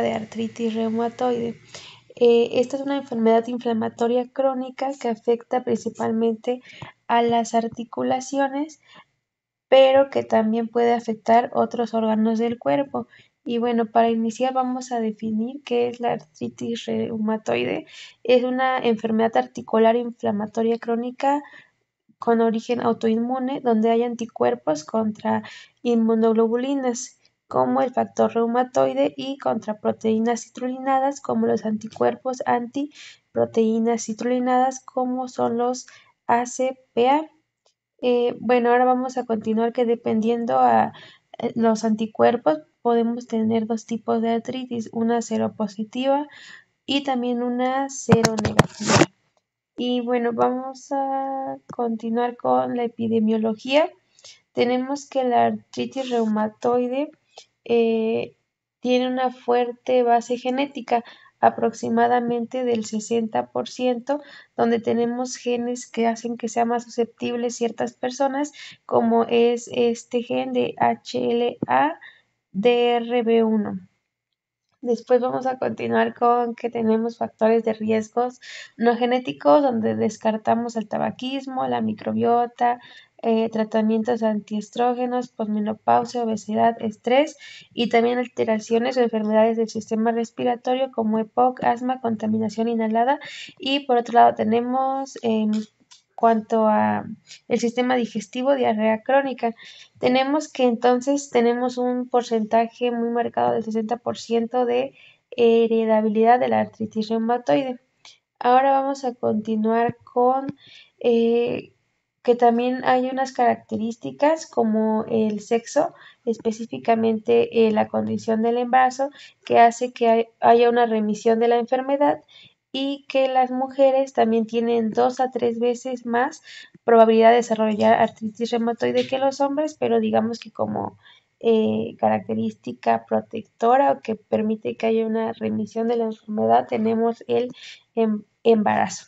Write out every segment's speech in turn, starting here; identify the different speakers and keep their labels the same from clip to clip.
Speaker 1: de artritis reumatoide. Esta es una enfermedad inflamatoria crónica que afecta principalmente a las articulaciones, pero que también puede afectar otros órganos del cuerpo. Y bueno, para iniciar vamos a definir qué es la artritis reumatoide. Es una enfermedad articular inflamatoria crónica con origen autoinmune donde hay anticuerpos contra inmunoglobulinas como el factor reumatoide y contra proteínas citrulinadas como los anticuerpos antiproteínas citrulinadas como son los ACPA. Bueno, ahora vamos a continuar que dependiendo a los anticuerpos podemos tener dos tipos de artritis, una seropositiva y también una seronegativa. Y bueno, vamos a continuar con la epidemiología. Tenemos que la artritis reumatoide tiene una fuerte base genética, aproximadamente del 60%, donde tenemos genes que hacen que sean más susceptibles ciertas personas, como es este gen de HLA-DRB1. Después vamos a continuar con que tenemos factores de riesgos no genéticos, donde descartamos el tabaquismo, la microbiota, tratamientos antiestrógenos, posmenopausia, obesidad, estrés y también alteraciones o enfermedades del sistema respiratorio como EPOC, asma, contaminación inhalada. Y por otro lado tenemos cuanto a el sistema digestivo, diarrea crónica. Tenemos que entonces tenemos un porcentaje muy marcado del 60% de heredabilidad de la artritis reumatoide. Ahora vamos a continuar con que también hay unas características como el sexo, específicamente la condición del embarazo, que hace que haya una remisión de la enfermedad y que las mujeres también tienen 2 a 3 veces más probabilidad de desarrollar artritis reumatoide que los hombres, pero digamos que como característica protectora o que permite que haya una remisión de la enfermedad tenemos el embarazo.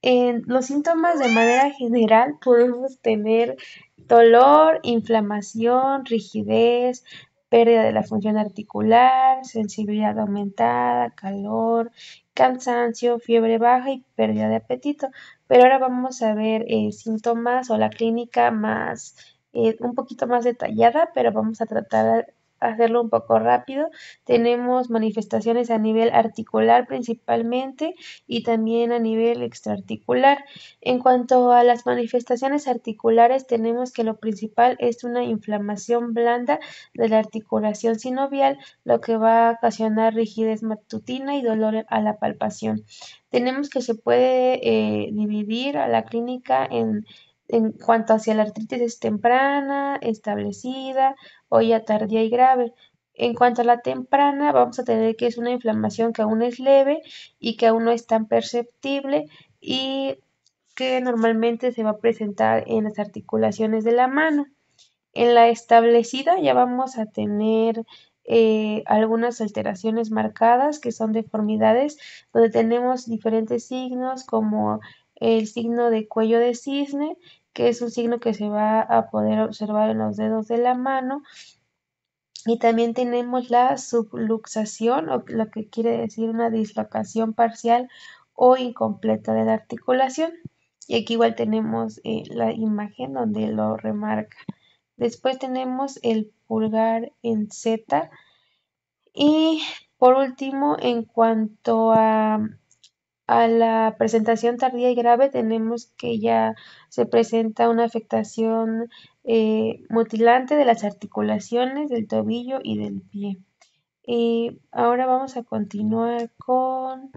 Speaker 1: En los síntomas de manera general podemos tener dolor, inflamación, rigidez, pérdida de la función articular, sensibilidad aumentada, calor, cansancio, fiebre baja y pérdida de apetito. Pero ahora vamos a ver síntomas o la clínica más, un poquito más detallada, pero vamos a tratar de hacerlo un poco rápido. Tenemos manifestaciones a nivel articular principalmente y también a nivel extraarticular. En cuanto a las manifestaciones articulares, tenemos que lo principal es una inflamación blanda de la articulación sinovial, lo que va a ocasionar rigidez matutina y dolor a la palpación. Tenemos que se puede dividir a la clínica en cuanto hacia la artritis es temprana, establecida o ya tardía y grave. En cuanto a la temprana, vamos a tener que es una inflamación que aún es leve y que aún no es tan perceptible y que normalmente se va a presentar en las articulaciones de la mano. En la establecida ya vamos a tener algunas alteraciones marcadas que son deformidades, donde tenemos diferentes signos como el signo de cuello de cisne, que es un signo que se va a poder observar en los dedos de la mano. Y también tenemos la subluxación, o lo que quiere decir una dislocación parcial o incompleta de la articulación. Y aquí igual tenemos la imagen donde lo remarca. Después tenemos el pulgar en Z. Y por último, en cuanto a la presentación tardía y grave, tenemos que ya se presenta una afectación mutilante de las articulaciones del tobillo y del pie. Y ahora vamos a continuar con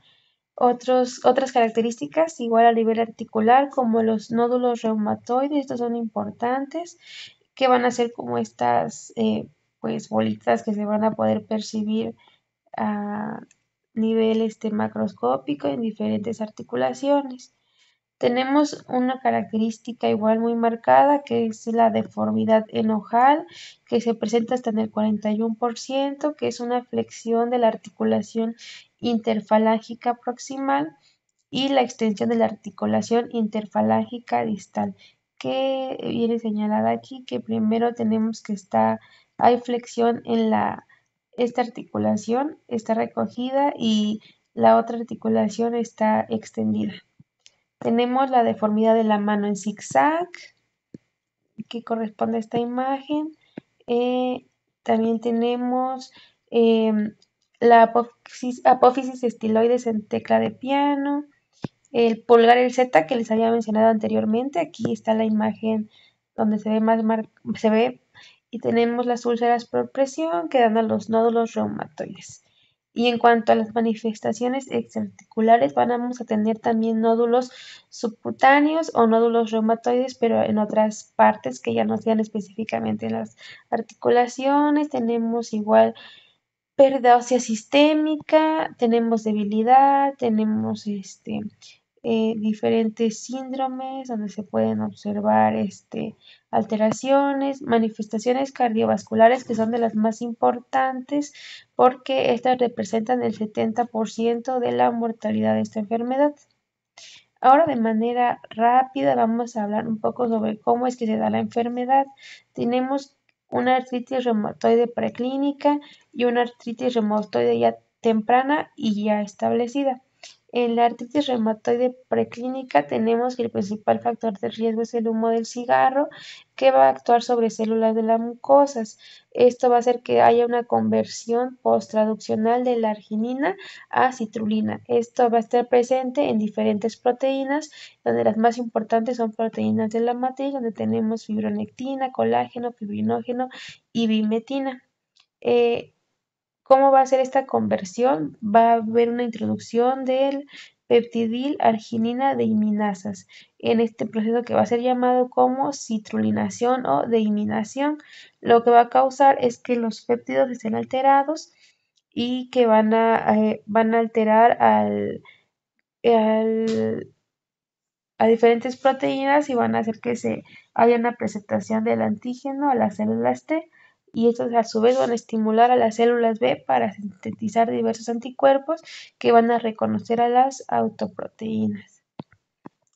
Speaker 1: otras características, igual a nivel articular, como los nódulos reumatoides. Estos son importantes, que van a ser como estas pues bolitas que se van a poder percibir a nivel macroscópico en diferentes articulaciones. Tenemos una característica igual muy marcada que es la deformidad en ojal, que se presenta hasta en el 41%, que es una flexión de la articulación interfalángica proximal y la extensión de la articulación interfalángica distal, que viene señalada aquí que primero tenemos que hay flexión en la esta articulación está recogida y la otra articulación está extendida. Tenemos la deformidad de la mano en zigzag, que corresponde a esta imagen. También tenemos la apófisis estiloides en tecla de piano, el pulgar, el Z que les había mencionado anteriormente. Aquí está la imagen donde se ve se ve, y tenemos las úlceras por presión que dan a los nódulos reumatoides. Y en cuanto a las manifestaciones extraarticulares, vamos a tener también nódulos subcutáneos o nódulos reumatoides, pero en otras partes que ya no sean específicamente en las articulaciones. Tenemos igual pérdida ósea sistémica, tenemos debilidad, tenemos diferentes síndromes donde se pueden observar alteraciones, manifestaciones cardiovasculares que son de las más importantes porque estas representan el 70% de la mortalidad de esta enfermedad. Ahora de manera rápida vamos a hablar un poco sobre cómo es que se da la enfermedad. Tenemos una artritis reumatoide preclínica y una artritis reumatoide ya temprana y ya establecida. En la artritis reumatoide preclínica tenemos que el principal factor de riesgo es el humo del cigarro, que va a actuar sobre células de las mucosas. Esto va a hacer que haya una conversión posttraduccional de la arginina a citrulina. Esto va a estar presente en diferentes proteínas, donde las más importantes son proteínas de la matriz, donde tenemos fibronectina, colágeno, fibrinógeno y bimetina. ¿Cómo va a ser esta conversión? Va a haber una introducción del peptidil arginina deiminasas en este proceso que va a ser llamado como citrulinación o deiminación. Lo que va a causar es que los péptidos estén alterados y que van a alterar a diferentes proteínas y van a hacer que haya una presentación del antígeno a las células T, y estos a su vez van a estimular a las células B para sintetizar diversos anticuerpos que van a reconocer a las autoproteínas.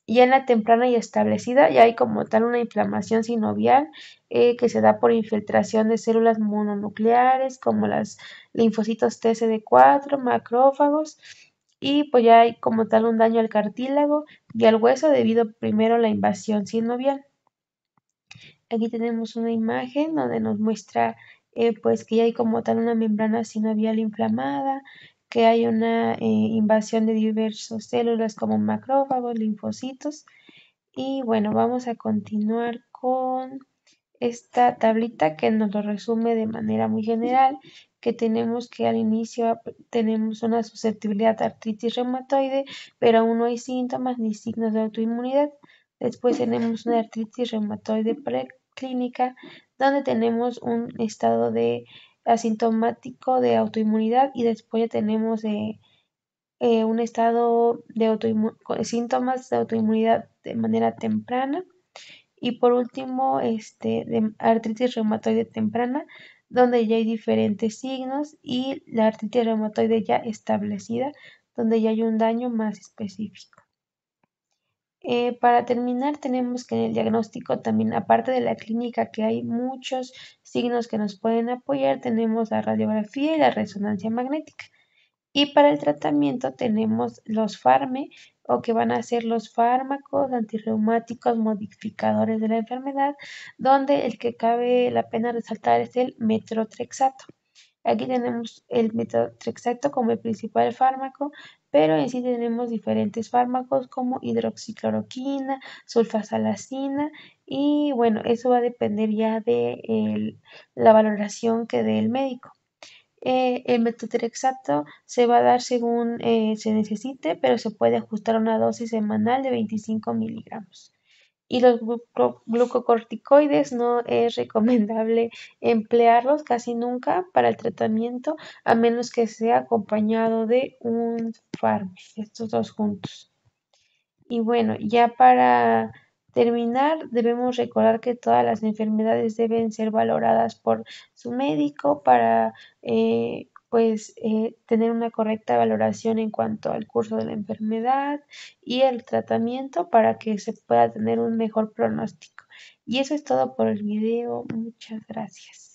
Speaker 1: Ya en la temprana y establecida ya hay como tal una inflamación sinovial que se da por infiltración de células mononucleares como las linfocitos TCD4, macrófagos, y pues ya hay como tal un daño al cartílago y al hueso debido primero a la invasión sinovial. Aquí tenemos una imagen donde nos muestra pues que ya hay como tal una membrana sinovial inflamada, que hay una invasión de diversas células como macrófagos, linfocitos. Y bueno, vamos a continuar con esta tablita que nos lo resume de manera muy general, que tenemos que al inicio tenemos una susceptibilidad a artritis reumatoide, pero aún no hay síntomas ni signos de autoinmunidad. Después tenemos una artritis reumatoide preclínica, donde tenemos un estado de asintomático de autoinmunidad, y después ya tenemos un estado de síntomas de autoinmunidad de manera temprana. Y por último, de artritis reumatoide temprana, donde ya hay diferentes signos, y la artritis reumatoide ya establecida, donde ya hay un daño más específico. Para terminar, tenemos que en el diagnóstico también, aparte de la clínica, que hay muchos signos que nos pueden apoyar, tenemos la radiografía y la resonancia magnética. Y para el tratamiento tenemos los o que van a ser los fármacos antirreumáticos modificadores de la enfermedad, donde el que cabe la pena resaltar es el metotrexato. Aquí tenemos el metotrexato como el principal fármaco, pero en sí tenemos diferentes fármacos como hidroxicloroquina, sulfasalacina, y bueno, eso va a depender ya de la valoración que dé el médico. El metotrexato se va a dar según se necesite, pero se puede ajustar a una dosis semanal de 25 miligramos. Y los glucocorticoides no es recomendable emplearlos casi nunca para el tratamiento, a menos que sea acompañado de un fármaco, estos dos juntos. Y bueno, ya para terminar, debemos recordar que todas las enfermedades deben ser valoradas por su médico para tener una correcta valoración en cuanto al curso de la enfermedad y el tratamiento para que se pueda tener un mejor pronóstico. Y eso es todo por el video. Muchas gracias.